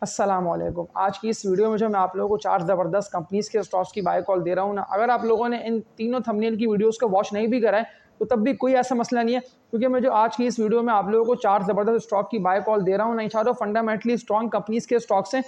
अस्सलामुअलैकुम। आज की इस वीडियो में जो मैं आप लोगों को 4 ज़बरदस्त कंपनीज़ के स्टॉक्स की बाय कॉल दे रहा हूँ ना, अगर आप लोगों ने इन तीनों थंबनेल की वीडियोज़ को वॉच नहीं भी करा है, तो तब भी कोई ऐसा मसला नहीं है, क्योंकि मैं जो आज की इस वीडियो में आप लोगों को 4 ज़बरदस्त स्टॉक की बाय कॉल दे रहा हूँ ना, ये चारों फंडामेंटली स्ट्रॉन्ग कंपनीज़ के स्टॉक्स हैं।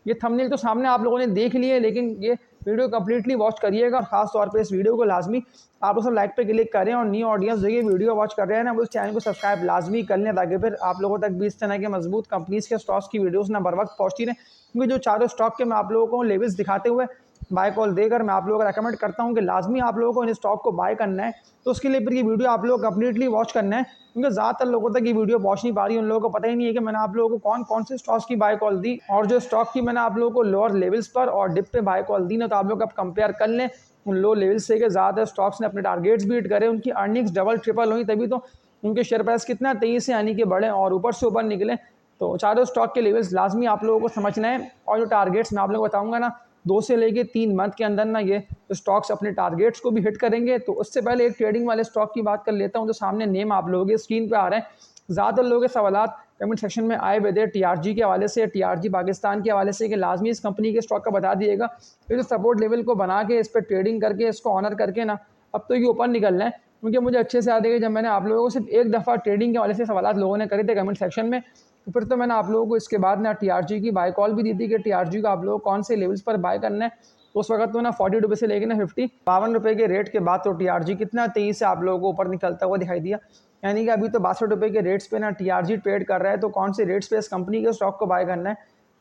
ये थंबनेल तो सामने आप लोगों ने देख लिए, लेकिन ये वीडियो कंप्लीटली वॉच करिएगा। खास तौर पे इस वीडियो को लाजमी आप लोग सब लाइक पे क्लिक करें और न्यू ऑडियंस जो ये वीडियो वॉच कर रहे हैं ना, वो इस चैनल को सब्सक्राइब लाजमी कर लें, ताकि फिर आप लोगों तक भी इस तरह के मजबूत कंपनीज़ के स्टॉक्स की वीडियोज़ ना बर वक्त पहुँचती रहें। क्योंकि जो चारों स्टॉक के मैं आप लोगों को लेवल्स दिखाते हुए बाय कॉल देकर मैं आप लोगों को रेकमेंड करता हूं कि लाजमी आप लोगों को इन स्टॉक को बाय करना है, तो उसके लिए फिर ये वीडियो आप लोग कंप्लीटली वॉच करना है। क्योंकि ज़्यादातर लोगों तक ये वीडियो पहुंच नहीं पा रही, उन लोगों को पता ही नहीं है कि मैंने आप लोगों को कौन कौन से स्टॉक्स की बाय कॉल दी, और जो स्टॉक की मैंने आप लोगों को लोअर लेवल्स पर और डिप पे बाय कॉल दी ना, तो आप लोग अब कंपेयर कर लें उन लो लेवल्स से कि ज़्यादातर स्टॉक्स ने अपने टारगेट्स बीट करे, उनकी अर्निंग्स डबल ट्रिपल हुई, तभी तो उनके शेयर प्राइस कितना तेज़ी से यानी कि बढ़े और ऊपर से ऊपर निकले। तो चारों स्टॉक के लेवल्स लाजमी आप लोगों को समझना है, और जो टारगेट्स मैं आप लोगों को बताऊंगा ना, 2 से लेके 3 मंथ के अंदर ना ये स्टॉक्स अपने टारगेट्स को भी हिट करेंगे। तो उससे पहले एक ट्रेडिंग वाले स्टॉक की बात कर लेता हूं, तो सामने नेम आप लोगों के स्क्रीन पे आ रहे हैं। ज़्यादातर लोगों के सवालात कमेंट सेक्शन में आए हुए थे टीआरजी के हवाले से, टीआरजी पाकिस्तान के हवाले से, कि लाजमी इस कंपनी के स्टॉक का बता दिएगा। ये जो सपोर्ट लेवल को बना के इस पर ट्रेडिंग करके इसको ऑनर करके ना, अब तो ये ऊपर निकलना है। क्योंकि मुझे अच्छे से याद है कि जब मैंने आप लोगों को सिर्फ एक दफ़ा ट्रेडिंग के हवाले से सवाल लोगों ने करे थे कमेंट सेक्शन में, तो फिर तो मैंने आप लोगों को इसके बाद ना टीआरजी की बाय कॉल भी दी थी कि टीआरजी को आप लोगों को कौन से लेवल्स पर बाय करना है। तो उस वक्त तो ना 40 रुपये से लेकर ना 52 रुपये के रेट के बाद तो टीआरजी कितना तेज़ी से आप लोगों को ऊपर निकलता हुआ दिखाई दिया। यानी कि अभी तो 62 रुपये के रेट्स पे ना टीआरजी ट्रेड कर रहा है, तो कौन से रेट्स पे इस कंपनी के स्टॉक को बाय करना है।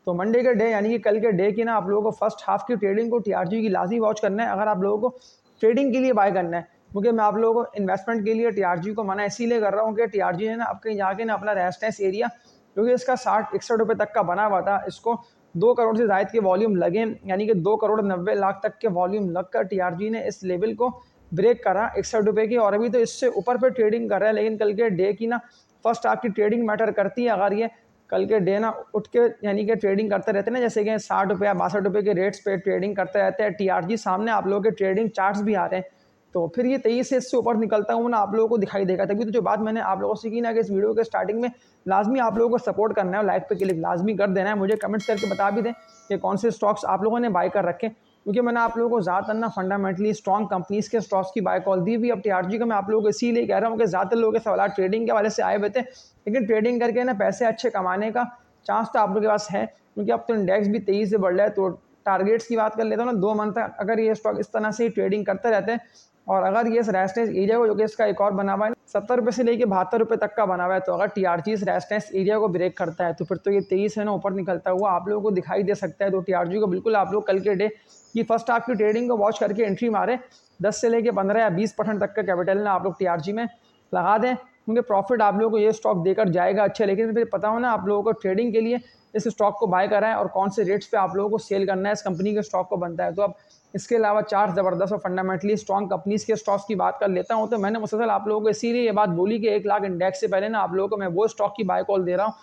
तो मंडे के डे यानी कि कल के डे की ना आप लोगों को फर्स्ट हाफ की ट्रेडिंग को टीआरजी की लाजमी वॉच करना है, अगर आप लोगों को ट्रेडिंग के लिए बाय करना है। क्योंकि मैं आप लोगों को इन्वेस्टमेंट के लिए टीआरजी को मना इसीलिए कर रहा हूँ कि टीआरजी ने ना अब कहीं जाके ना अपना रेजिस्टेंस एरिया, क्योंकि इसका 60-61 रुपये तक का बना हुआ था, इसको 2 करोड़ से ज़ायद के वॉल्यूम लगे, यानी कि 2 करोड़ 90 लाख तक के वॉल्यूम लगकर टीआरजी ने इस लेवल को ब्रेक करा 61 रुपये की, और अभी तो इससे ऊपर पे ट्रेडिंग कर रहा है। लेकिन कल के डे की ना फर्स्ट हाफ की ट्रेडिंग मैटर करती है। अगर ये कल के डे ना उठ के यानी कि ट्रेडिंग करते रहते हैं ना, जैसे कि 60 रुपये 62 रुपये के रेट्स पे ट्रेडिंग करते रहते हैं टीआरजी, सामने आप लोगों के ट्रेडिंग चार्ट्स भी आ रहे हैं, तो फिर ये तेज़ी से इससे ऊपर निकलता हूँ ना आप लोगों को दिखाई देगा। तभी तो जो बात मैंने आप लोगों से की ना कि इस वीडियो के स्टार्टिंग में लाजमी आप लोगों को सपोर्ट करना है, लाइक पे क्लिक लाजमी कर देना है, मुझे कमेंट्स करके बता भी दें कि कौन से स्टॉक्स आप लोगों ने बाय कर रखे। क्योंकि मैंने आप लोगों को ज़्यादातर ना फंडामेंटली स्ट्रॉन्ग कंपनीज़ के स्टॉक्स की बाय कॉल दी हुई। अब टीआरजी का मैं आप लोगों को इसीलिए कह रहा हूँ कि ज़्यादातर लोगों के सवाल ट्रेडिंग के वाले से आए हुए थे, लेकिन ट्रेडिंग करके ना पैसे अच्छे कमाने का चांस तो आप लोगों के पास है, क्योंकि अब तो इंडेक्स भी तेज़ी से बढ़ रहा है। तो टारगेट्स की बात कर लेता हूँ ना, 2 मंथ तक अगर ये स्टॉक इस तरह से ट्रेडिंग करते रहते हैं, और अगर ये इस रेजिस्टेंस एरिया को, जो कि इसका एक और बना हुआ है 70 रुपये से लेके 72 रुपये तक का बना हुआ है, तो अगर टीआरजी इस रेजिस्टेंस एरिया को ब्रेक करता है, तो फिर तो ये 23 है ना ऊपर निकलता हुआ आप लोगों को दिखाई दे सकता है। तो टीआरजी को बिल्कुल आप लोग कल के डे की फर्स्ट हाफ की ट्रेडिंग को वॉच करके एंट्री मारे, 10 से लेके 15 या 20% तक का कैपिटल ना आप लोग टीआरजी में लगा दें, क्योंकि प्रॉफिट आप लोगों को ये स्टॉक देकर जाएगा अच्छा। लेकिन फिर पता हो ना आप लोगों को ट्रेडिंग के लिए इस स्टॉक को बाय करा है और कौन से रेट्स पे आप लोगों को सेल करना है इस कंपनी के स्टॉक को बनता है। तो अब इसके अलावा 4 ज़बरदस्त और फंडामेंटली स्ट्रॉन्ग कंपनीज़ के स्टॉक्स की बात कर लेता हूँ। तो मैंने मुसलसल आप लोगों को इसीलिए ये बात बोली कि 1 लाख इंडेक्स से पहले ना आप लोगों को मैं वो स्टॉक की बाय कॉल दे रहा हूँ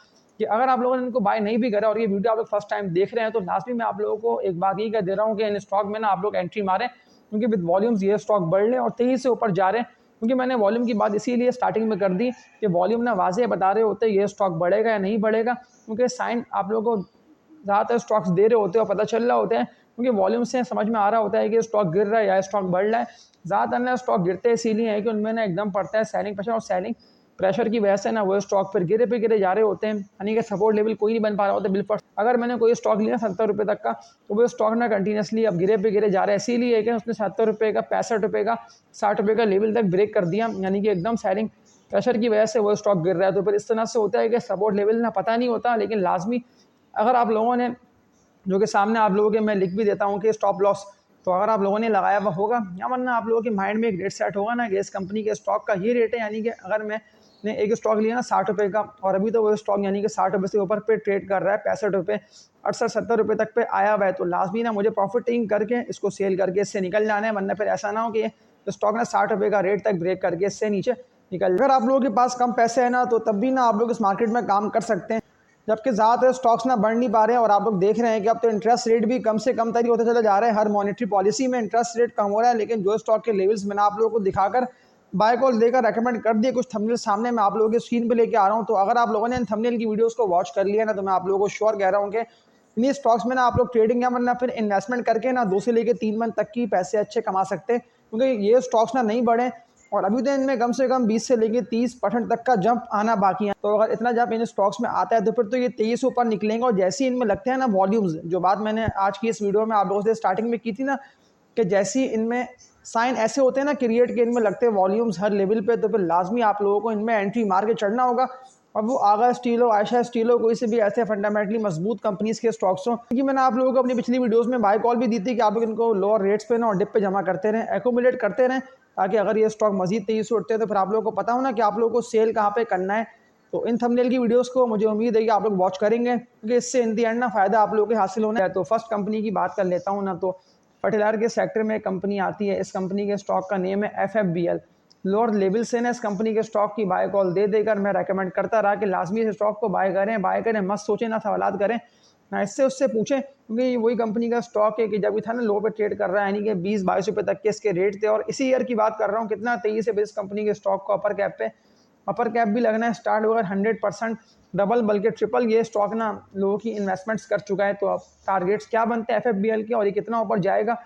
कि अगर आप लोगों ने इनको बाय नहीं भी करा और ये वीडियो आप लोग फर्स्ट टाइम देख रहे हैं, तो लास्ट में मैं आप लोगों को एक बात ये कह दे रहा हूँ कि इन स्टॉक में ना आप लोग एंट्री मारें, क्योंकि विद वॉल्यूम्स ये स्टॉक बढ़ रहे हैं और तेज़ी से ऊपर जा रहे हैं। क्योंकि मैंने वॉल्यूम की बात इसीलिए स्टार्टिंग में कर दी कि वॉल्यूम ना वाज़ेह बता रहे होते ये स्टॉक बढ़ेगा या नहीं बढ़ेगा, क्योंकि साइन आप लोगों को ज़्यादातर स्टॉक्स दे रहे होते हैं और पता चल रहा होता है, क्योंकि वॉल्यूम से समझ में आ रहा होता है कि स्टॉक गिर रहा है या स्टॉक बढ़ रहा है। ज़्यादातर ना स्टॉक गिरते इसीलिए है कि उनमें ना एकदम पड़ता है सेलिंग प्रेशर, और सेलिंग प्रेशर की वजह से ना वो स्टॉक फिर गिरे पे गिरे जा रहे होते हैं, यानी कि सपोर्ट लेवल कोई नहीं बन पा रहा होता बिल्कुल। अगर मैंने कोई स्टॉक लिया 70 रुपये तक का, तो वो स्टॉक ना कंटिन्यूसली अब गिरे पे गिरे जा रहा है, इसीलिए कि उसने 70 रुपये का 65 रुपये का 60 रुपये का लेवल तक ब्रेक कर दिया, यानी कि एकदम सेलिंग प्रेशर की वजह से वो स्टॉक गिर रहा है। तो फिर इस तरह से होता है कि सपोर्ट लेवल ना पता नहीं होता, लेकिन लाजमी अगर आप लोगों ने, जो कि सामने आप लोगों के मैं लिख भी देता हूँ कि स्टॉप लॉस, तो अगर आप लोगों ने लगाया हुआ होगा, या वरना आप लोगों के माइंड में एक रेट सेट होगा ना कि इस कंपनी के स्टॉक का ये रेट है, यानी कि अगर मैंने एक स्टॉक लिया ना 60 रुपये का, और अभी तो वो स्टॉक यानी कि 60 रुपये से ऊपर पे ट्रेड कर रहा है, 65 रुपये 68-70 रुपये तक पे आया हुआ है, तो लाजमी ना मुझे प्रॉफिटिंग करके इसको सेल करके इससे निकल जाना है, वरना फिर ऐसा ना हो कि स्टॉक ना 60 रुपये का रेट तक ब्रेक करके इससे नीचे निकल। अगर आप लोगों के पास कम पैसे है ना, तो तब भी ना आप लोग इस मार्केट में काम कर सकते हैं, जबकि ज़्यादातर स्टॉक्स ना बढ़ नहीं पा रहे हैं। और आप लोग देख रहे हैं कि अब तो इंटरेस्ट रेट भी कम से कम तरी होते चले जा रहे हैं, हर मॉनेटरी पॉलिसी में इंटरेस्ट रेट कम हो रहा है, लेकिन जो स्टॉक के लेवल्स मैंने आप लोगों को दिखाकर बाय कॉल देकर रेकमेंड कर दिए, कुछ थंबनेल सामने मैं आप लोगों की स्क्रीन पे लेके आ रहा हूं। तो अगर आप लोगों ने इन थंबनेल की वीडियोस को वॉच कर लिया ना, तो मैं आप लोगों को श्योर कह रहा हूं कि इन्हीं स्टॉक्स में ना आप लोग ट्रेडिंग या वरना फिर इन्वेस्टमेंट करके ना 2 से लेकर 3 मंथ तक की पैसे अच्छे कमा सकते हैं, क्योंकि ये स्टॉक्स ना नहीं बढ़े और अभी तो इनमें कम से कम 20 से लेकर 30% तक का जंप आना बाकी है। तो अगर इतना जंप इन स्टॉक्स में आता है तो फिर तो ये 23 से ऊपर निकलेंगे। और जैसे ही इनमें लगते हैं ना वॉल्यूम्स, जो बात मैंने आज की इस वीडियो में आप लोगों से स्टार्टिंग में की थी ना, कि जैसे ही इनमें साइन ऐसे होते हैं ना क्रिएट के इनमें लगते हैं वॉल्यूम्स हर लेवल पे, तो फिर लाजमी आप लोगों को इनमें एंट्री मार के चढ़ना होगा। अब वो आगा स्टील हो, आयशा स्टील हो, कोई से भी ऐसे फंडामेंटली मजबूत कंपनीज के स्टॉक्स हो, क्योंकि मैंने आप लोगों को अपनी पिछली वीडियोस में बाय कॉल भी दी थी कि आप लोग इनको लोअर रेट्स पे ना और डिप पे जमा करते रहें, एक्यूमुलेट करते रहें, ताकि अगर ये स्टॉक मजीद तेजी से उठते हैं तो फिर आप लोगों को पता हो ना कि आप लोगों को सेल कहाँ पे करना है। तो इन थंबनेल की वीडियोस को मुझे उम्मीद है कि आप लोग वॉच करेंगे, क्योंकि इससे इन दी एंड ना फायदा आप लोगों के हासिल होना है। तो फर्स्ट कंपनी की बात कर लेता हूँ ना, तो फर्टिलाइजर के सेक्टर में एक कंपनी आती है। इस कंपनी के स्टॉक का नेम है FFBL। लोअर लेवल से ना इस कंपनी के स्टॉक की बाय कॉल दे देकर मैं रेकमेंड करता रहा कि लाजमी इस स्टॉक को बाय करें, मत सोचें ना सवालात करें ना इससे उससे पूछें, क्योंकि वही कंपनी का स्टॉक है कि जब भी था ना लो पे ट्रेड कर रहा है, यानी कि 20-22 रुपये तक के इसके रेट थे। और इसी ईयर की बात कर रहा हूँ, कितना तेजी से इस कंपनी के स्टॉक को अपर कैप भी लगना है स्टार्ट होकर 100% डबल बल्कि ट्रिपल ये स्टॉक ना लोगों की इन्वेस्टमेंट्स कर चुका है। तो अब टारगेट्स क्या बनते हैं FFBL के और ये कितना ऊपर जाएगा?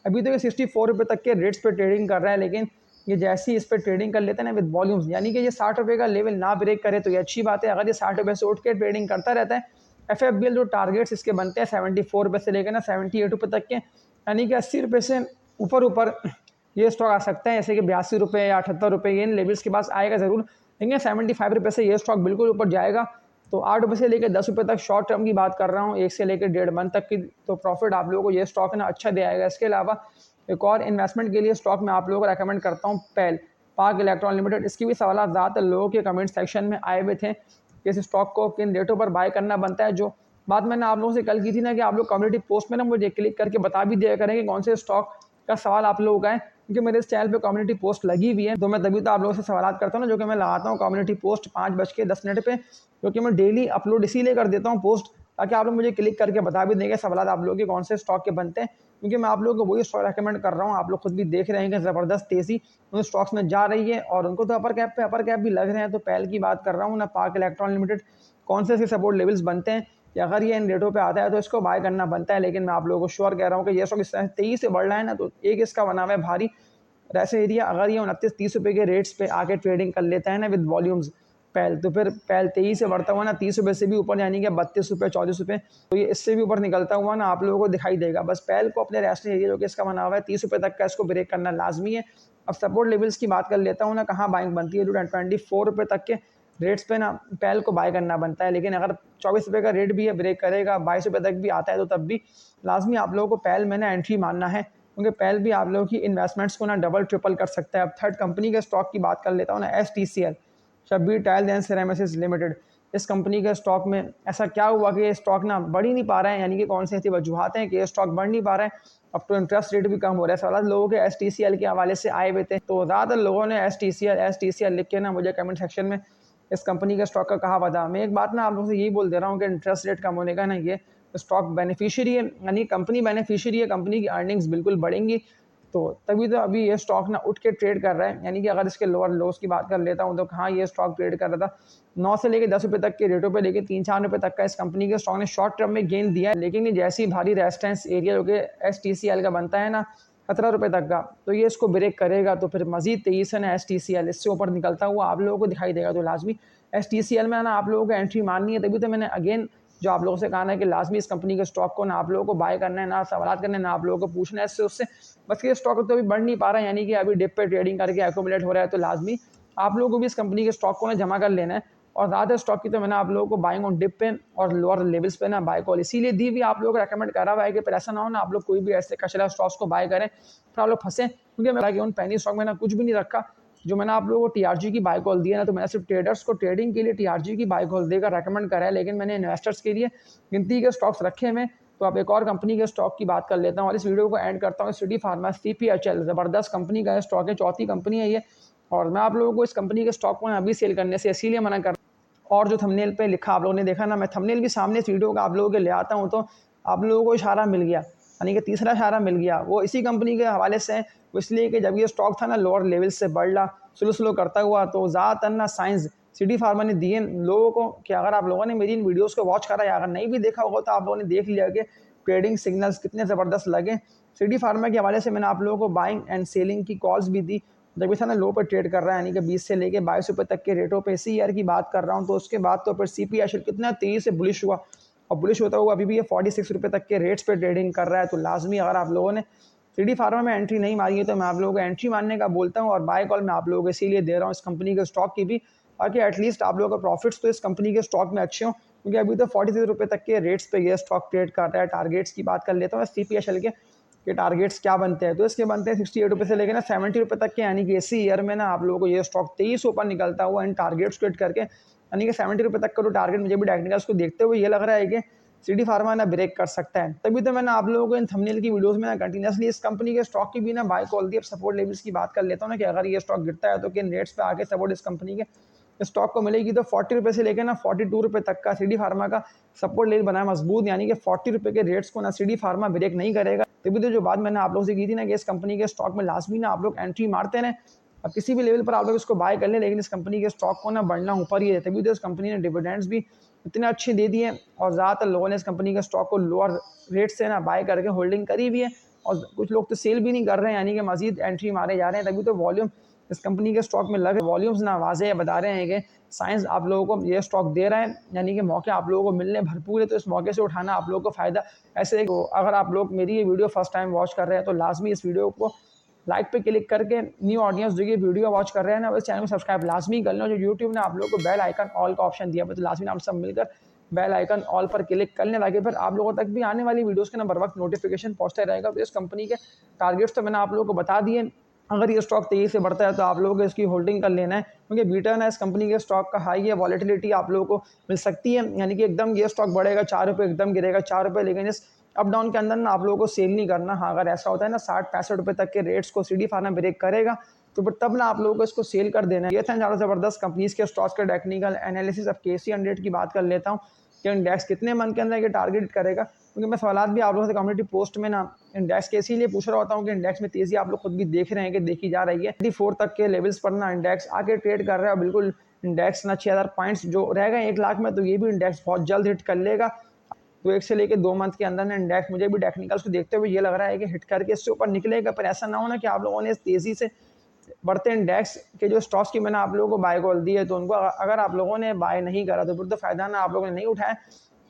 अभी तो ये 64 रुपये तक के रेट्स पे ट्रेडिंग कर रहा है, लेकिन ये जैसे ही इस पर ट्रेडिंग कर लेते हैं ना विद वॉल्यूम्स, यानी कि ये 60 रुपये का लेवल ना ब्रेक करे तो ये अच्छी बात है। अगर ये 60 रुपये से उठ के ट्रेडिंग करता रहता है, FFBL जो टारगेट्स इसके बनते हैं 74 रुपये से लेकर ना 78 रुपये तक के, यानी कि 80 रुपये से ऊपर ऊपर ये स्टॉक आ सकता है। जैसे कि 82 रुपये या 78 रुपये ये इन लेवल्स के पास आएगा ज़रूर, लेकिन 75 रुपये से ये स्टॉक बिल्कुल ऊपर जाएगा। तो 8 रुपये से लेकर 10 रुपये तक शॉर्ट टर्म की बात कर रहा हूँ, 1 से लेकर 1.5 मंथ तक की तो प्रॉफिट आप लोगों को ये स्टॉक ना अच्छा दे आएगा। इसके अलावा एक और इन्वेस्टमेंट के लिए स्टॉक मैं आप लोगों को रेकमेंड करता हूँ पैल, पाक इलेक्ट्रॉन लिमिटेड। इसकी भी सवाल ज़्यादातर लोगों के कमेंट सेक्शन में आए हुए थे कि इस स्टॉक को किन रेटों पर बाय करना बनता है। जो बात मैंने आप लोगों से कल की थी ना कि आप लोग कम्युनिटी पोस्ट में ना मुझे क्लिक करके बता भी दिया करें कि कौन से स्टॉक का सवाल आप लोगों का है, क्योंकि मेरे इस चैनल पे कम्युनिटी पोस्ट लगी हुई है। तो मैं तभी तो आप लोगों से सवाल करता हूँ ना, जो कि मैं लगाता हूँ कम्युनिटी पोस्ट 5:10 पे, क्योंकि मैं डेली अपलोड इसीलिए कर देता हूँ पोस्ट, ताकि आप लोग मुझे क्लिक करके बता भी देंगे सवाल आप लोगों के कौन से स्टॉक के बनते हैं। क्योंकि मैं आप लोगों को वही स्टॉक रेकमेंड कर रहा हूँ, आप लोग खुद भी देख रहे हैं कि ज़बरदस्त तेज़ी उन स्टॉक्स में जा रही है और उनको तो अपर कैप भी लग रहे हैं। तो पहल की बात कर रहा हूँ ना, पाक इलेक्ट्रॉन लिमिटेड, कौन से इसके सपोर्ट लेवल्स बनते हैं कि अगर ये इन रेटों पे आता है तो इसको बाय करना बनता है। लेकिन मैं आप लोगों को श्योर कह रहा हूँ कि ये स्टॉक इस तरह तेज़ी से बढ़ रहा है ना, तो एक इसका बना हुआ है भारी ऐसे एरिया। अगर ये 29-30 रुपये के रेट्स पे आके ट्रेडिंग कर लेता है ना विद वॉल्यूम्स पहल, तो फिर पहल तेजी से बढ़ता हुआ ना 30 रुपये से भी ऊपर, यानी कि 32 रुपये 34 रुपये, तो ये इससे भी ऊपर निकलता हुआ ना आप लोगों को दिखाई देगा। बस पहल को अपने रेस्टिंग एरिया जो कि इसका बना हुआ है 30 रुपये तक का, इसको ब्रेक करना लाजमी है। अब सपोर्ट लेवल्स की बात कर लेता हूँ ना, कहाँ बाइंग बनती है, जो 24 रुपये तक के रेट्स पे ना पहल को बाय करना बनता है। लेकिन अगर 24 रुपये का रेट भी है ब्रेक करेगा, 22 रुपये तक भी आता है, तो तब भी लाजमी आप लोगों को पहल में ना एंट्री मानना है, क्योंकि पहल भी आप लोगों की इन्वेस्टमेंट्स को ना डबल ट्रिपल कर सकता है। अब थर्ड कंपनी के स्टॉक की बात कर लेता हूँ ना, STCL, Shabbir tiles and ceramics limited. इस कंपनी के स्टॉक में ऐसा क्या हुआ कि ये स्टॉक ना बढ़ ही नहीं पा रहा है, यानी कि कौन सी ऐसी वजूहत हैं कि ये स्टॉक बढ़ नहीं पा रहा है? अब तो इंटरेस्ट रेट भी कम हो रहा है। सवाल लोगों के STCL के हवाले से आए हुए थे, तो ज़्यादातर लोगों ने STCL लिख के ना मुझे कमेंट सेक्शन में इस कंपनी के स्टॉक का कहा बता। मैं एक बात ना आप लोगों से यही बोल दे रहा हूँ कि इंटरेस्ट रेट कम होने का ना ये स्टॉक बेनिफिशियरी है, यानी कंपनी बेनिफिशियरी है, कंपनी की अर्निंग्स बिल्कुल बढ़ेंगी। तो तभी तो अभी ये स्टॉक ना उठ के ट्रेड कर रहा है। यानी कि अगर इसके लोअर लोस की बात कर लेता हूँ तो कहाँ ये स्टॉक ट्रेड कर रहा था 9 से लेकर 10 रुपये तक के रेटों पे, लेके 3-4 रुपये तक का इस कंपनी के स्टॉक ने शॉर्ट टर्म में गेन दिया है। लेकिन ये जैसे ही भारी रेजिस्टेंस एरिया जो कि STCL का बनता है ना 17 रुपये तक का, तो ये इसको ब्रेक करेगा तो फिर मजीद तेजी से ना STCL इससे ऊपर निकलता हुआ आप लोगों को दिखाई देगा। तो लाजमी STCL में ना आप लोगों को एंट्री मारनी है। तभी तो मैंने अगेन जो आप लोगों से कहा है कि लाजमी इस कंपनी के स्टॉक को ना आप लोगों को बाय करना है, ना सवाल करना है, ना आप लोगों को पूछना है इससे उससे। बस ये स्टॉक तो अभी बढ़ नहीं पा रहा है, यानी कि अभी डिप पे ट्रेडिंग करके एक्यूमुलेट हो रहा है। तो लाजमी आप लोगों को भी इस कंपनी के स्टॉक को ना जमा कर लेना है। और ज़्यादा स्टॉक की तो मैंने आप लोगों को बाइंग ऑन डिप पे और लोअर लेवल्स पे ना बाय कॉल इसीलिए दी भी आप लोगों को रेकमेंड करा हुआ है कि ऐसा ना हो ना आप लोग कोई भी ऐसे कचरा स्टॉक्स को बाय करें फिर आप लोग फंसे। क्योंकि मैं उन पैनी स्टॉक में ना कुछ भी नहीं रखा। जो मैंने आप लोगों को TRG की बाय कॉल दी है ना, तो मैंने सिर्फ ट्रेडर्स को ट्रेडिंग के लिए TRG की बाय कॉल देकर रेकमेंड करा है, लेकिन मैंने इन्वेस्टर्स के लिए गिनती के स्टॉक्स रखे हैं। तो अब एक और कंपनी के स्टॉक की बात कर लेता हूँ और इस वीडियो को एंड करता हूँ। सिटी फार्मा CPHL ज़बरदस्त कंपनी का स्टॉक है, चौथी कंपनी है ये, और मैं आप लोगों को इस कंपनी के स्टॉक को अभी सेल करने से इसीलिए मना कर। और जो थंबनेल पे लिखा आप लोगों ने देखा ना, मैं थंबनेल भी सामने इस वीडियो का आप लोगों के ले आता हूँ, तो आप लोगों को इशारा मिल गया, यानी कि तीसरा इशारा मिल गया, वो इसी कंपनी के हवाले से है। वो इसलिए कि जब ये स्टॉक था ना लोअर लेवल से बढ़ रहा स्लो करता हुआ, तो ज़्यादातर ना सिटी फार्मा ने दिए लोगों को कि अगर आप लोगों ने मेरी इन वीडियोस को वॉच करा या अगर नहीं भी देखा होगा तो आप लोगों ने देख लिया कि ट्रेडिंग सिग्नल्स कितने ज़बरदस्त लगे। सिटी फार्मा के हवाले से मैंने आप लोगों को बाइंग एंड सेलिंग की कॉल्स भी दी जब इस लो पर ट्रेड कर रहा है, यानी कि 20 से लेके 22 रुपये तक के रेटों पे इसी ईयर की बात कर रहा हूँ। तो उसके बाद तो फिर CPI शेयर कितना तेज़ी से बुलिश हुआ और बुलिश होता हुआ अभी भी ये 46 रुपये तक के रेट्स पे ट्रेडिंग कर रहा है। तो लाजमी अगर आप लोगों ने सिटी फार्मा में एंट्री नहीं मारी है तो मैं आप लोगों को एंट्री मारने का बोलता हूँ और बाय कॉल मैं आप लोगों को इसीलिए दे रहा हूँ इस कंपनी के स्टॉक की भी, ताकि एटलीस्ट आप लोगों का प्रॉफिट्स तो इस कंपनी के स्टॉक में अच्छे हों, क्योंकि अभी तो 46 रुपये तक के रेट्स पे ये स्टॉक ट्रेड कर रहा है। टारगेट्स की बात कर लेता हूँ CPI के टारगेट्स क्या बनते हैं, तो इसके बनते हैं 68 रुपये से लेकर ना 70 रुपये तक के, यानी कि इसी ईयर में ना आप लोगों को ये स्टॉक 23 ऊपर निकलता हुआ इन टारगेट्स को हिट करके, यानी कि 70 रुपये तक का तो टारगेट मुझे भी टेक्निकल्स को देखते हुए ये लग रहा है कि सिटी फार्मा ना ब्रेक कर सकता है। तभी तो मैंने आप लोगों को इन थंबनेल की वीडियोस में ना कंटिन्यूसली इस कंपनी के स्टॉक की भी ना बाय कॉल दी। अब सपोर्ट लेवल्स की बात कर लेता हूँ ना कि अगर ये स्टॉक गिरता है तो किन रेट्स पे आगे सपोर्ट इस कंपनी के स्टॉक को मिलेगी। तो 40 रुपये से लेकर ना 42 रुपये तक का सिटी फार्मा का सपोर्ट लेवल बनाया मजबूत, यानी कि 40 रुपये के रेट्स को ना सिटी फार्मा ब्रेक नहीं करेगा। तभी तो जो बात मैंने आप लोगों से की थी ना कि इस कंपनी के स्टॉक में लाजमी ना आप लोग एंट्री मारते रहें। अब किसी भी लेवल पर आप लोग इसको बाय कर लें, लेकिन इस कंपनी के स्टॉक को ना बढ़ना ऊपर ही है। तभी तो इस कंपनी ने डिविडेंड्स भी इतने अच्छे दे दिए और ज़्यादातर लोगों ने इस कंपनी के स्टॉक को लोअर रेट से ना बाय करके होल्डिंग करी भी है और कुछ लोग तो सेल भी नहीं कर रहे हैं, यानी कि मजीद एंट्री मारे जा रहे हैं। तभी तो वॉल्यूम इस कंपनी के स्टॉक में लगे, वॉल्यूम्स ना वाज़ेह बता रहे हैं कि साइंस आप लोगों को ये स्टॉक दे रहा है, यानी कि मौके आप लोगों को मिलने भरपूर है। तो इस मौके से उठाना आप लोगों को फ़ायदा ऐसे तो अगर आप लोग मेरी ये वीडियो फर्स्ट टाइम वॉच कर रहे हैं तो लाजमी इस वीडियो को लाइक पे क्लिक करके न्यू ऑडियंस जो ये वीडियो वॉच कर रहे हैं ना इस चैनल को सब्सक्राइब लाजमी कर लो। जो यूट्यूब ने आप लोगों को बेल आइकन ऑल का ऑप्शन दिया तो लाजमी आप सब मिलकर बेल आइकन ऑल पर क्लिक कर लें, ताकि फिर आप लोगों तक भी आने वाली वीडियोस के ना बर वक्त नोटिफिकेशन पहुंचता रहेगा। तो इस कंपनी के टारगेट्स तो मैंने आप लोगों को बता दिए। अगर ये स्टॉक तेज़ी से बढ़ता है तो आप लोगों को इसकी होल्डिंग कर लेना है, क्योंकि बीटन है इस कंपनी के स्टॉक का हाई है, वॉलेटिलिटी आप लोगों को मिल सकती है, यानी कि एकदम ये स्टॉक बढ़ेगा 4 रुपये, एकदम गिरेगा 4 रुपये, लेकिन इस अप डाउन के अंदर ना आप लोगों को सेल नहीं करना। हाँ, अगर ऐसा होता है ना 60-65 रुपये तक के रेट्स को सिटी फार्मा ब्रेक करेगा तो फिर तब ना आप लोगों को इसको सेल कर देना है। ये था ज़्यादा ज़बरदस्त कंपनीज के स्टॉक्स का टेक्निकल एनालिसिस। अब KC 100 की बात कर लेता हूँ कि इंडेक्स कितने मंथ के अंदर ये टारगेट करेगा, क्योंकि मैं सवाल भी आप लोगों से कम्युनिटी पोस्ट में ना इंडेक्स के इसीलिए पूछ रहा होता हूँ कि इंडेक्स में तेज़ी आप लोग खुद भी देख रहे हैं कि देखी जा रही है। 24 तक के लेवल्स पर ना इंडेक्स आके ट्रेड कर रहा है, बिल्कुल इंडेक्स ना 6000 पॉइंट्स जो रह गए 1 लाख में, तो ये भी इंडेक्स बहुत जल्द हिट कर लेगा। तो 1 से लेकर 2 मंथ के अंदर ना इंडेक्स मुझे भी टेक्निकल्स को देखते हुए ये लग रहा है कि हिट करके इससे ऊपर निकलेगा। पर ऐसा ना हो ना कि आप लोगों ने इस तेज़ी से बढ़ते इंडेक्स के जो स्टॉक्स की मैंने आप लोगों को बाय कॉल दी है तो उनको अगर आप लोगों ने बाय नहीं करा तो फिर तो फ़ायदा ना आप लोगों ने नहीं उठाया।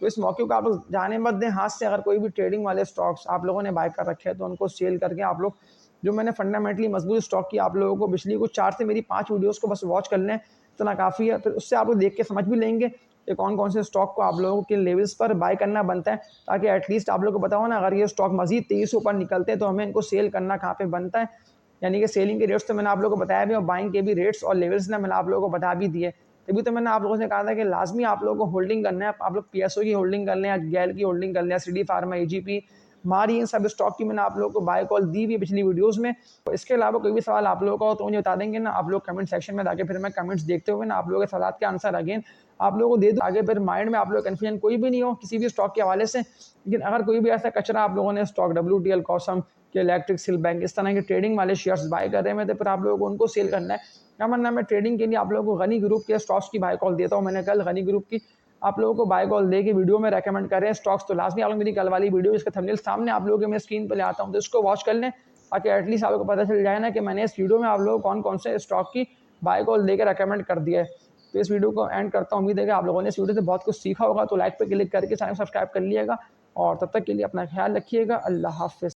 तो इस मौके को आप लोग जाने मत दें हाथ से। अगर कोई भी ट्रेडिंग वाले स्टॉक्स आप लोगों ने बाय कर रखे हैं तो उनको सेल करके आप लोग जो मैंने फंडामेंटली मजबूत स्टॉक की आप लोगों को पिछली कुछ 4 से मेरी 5 वीडियोस को बस वॉच कर लें, इतना काफ़ी है। फिर उससे आप लोग देख के समझ भी लेंगे कि कौन कौन से स्टॉक को आप लोगों के लेवल्स पर बाय करना बनता है, ताकि एटलीस्ट आप लोग को पता हो ना अगर ये स्टॉक मजीद 23 ऊपर निकलते हैं तो हमें इनको सेल करना कहाँ पे बनता है। यानी कि सेलिंग के रेट्स तो मैंने आप लोगों को बताया भी और बाइंग के भी रेट्स और लेवल्स ना मैंने आप लोगों को बता भी दिए। तभी तो मैंने आप लोगों से कहा था कि लाजमी आप लोगों को होल्डिंग करना है। आप लोग PSO की होल्डिंग कर लें या गैल की होल्डिंग कर लें या सिटी फार्मा, AGP, मारी, इन सब स्टॉक की मैंने आप लोगों को बाय कॉल दी हुई पिछली वीडियोस में। तो इसके अलावा कोई भी सवाल आप लोगों का हो तो मुझे बता देंगे ना आप लोग कमेंट सेक्शन में, ताकि फिर मैं कमेंट्स देखते हुए ना आप लोगों के सवाल के आंसर अगेन आप लोगों को दे दूँ, आगे फिर माइंड में आप लोग कन्फ्यूजन कोई भी नहीं हो किसी भी स्टॉक के हवाले से। लेकिन अगर कोई भी ऐसा कचरा आप लोगों ने स्टॉक WTL, कॉसम के, इलेक्ट्रिक सिल बैंक, इस तरह के ट्रेडिंग वाले शेयर्स बाय कर रहे हैं तो फिर आप लोगों को उनको सेल करना है। क्या वरना मैं ट्रेडिंग के लिए आप लोगों को गनी ग्रुप के स्टॉक्स की बाय कॉल देता हूँ। मैंने कल गनी ग्रुप की आप लोगों को बाय कॉल दे के वीडियो में रेकमेंड कर रहे हैं स्टॉक्स। तो लाजमी आप लोग मेरी कल वाली वीडियो इसका थंबनेल सामने आप लोगों के मैं स्क्रीन पर ले आता हूँ तो इसको वॉच कर लें, ताकि एटलीस्ट आप लोगों को पता चल जाए ना कि मैंने इस वीडियो में आप लोगों को कौन कौन से स्टॉक की बाय कॉल दे के रेकमेंड कर दिया है। तो इस वीडियो को एंड करता हूँ। उम्मीद है कि आप लोगों ने इस वीडियो से बहुत कुछ सीखा होगा। तो लाइक पे क्लिक करके चैनल सब्सक्राइब कर लिएगा और तब तक के लिए अपना ख्याल रखिएगा। अल्लाह हाफ़िज़।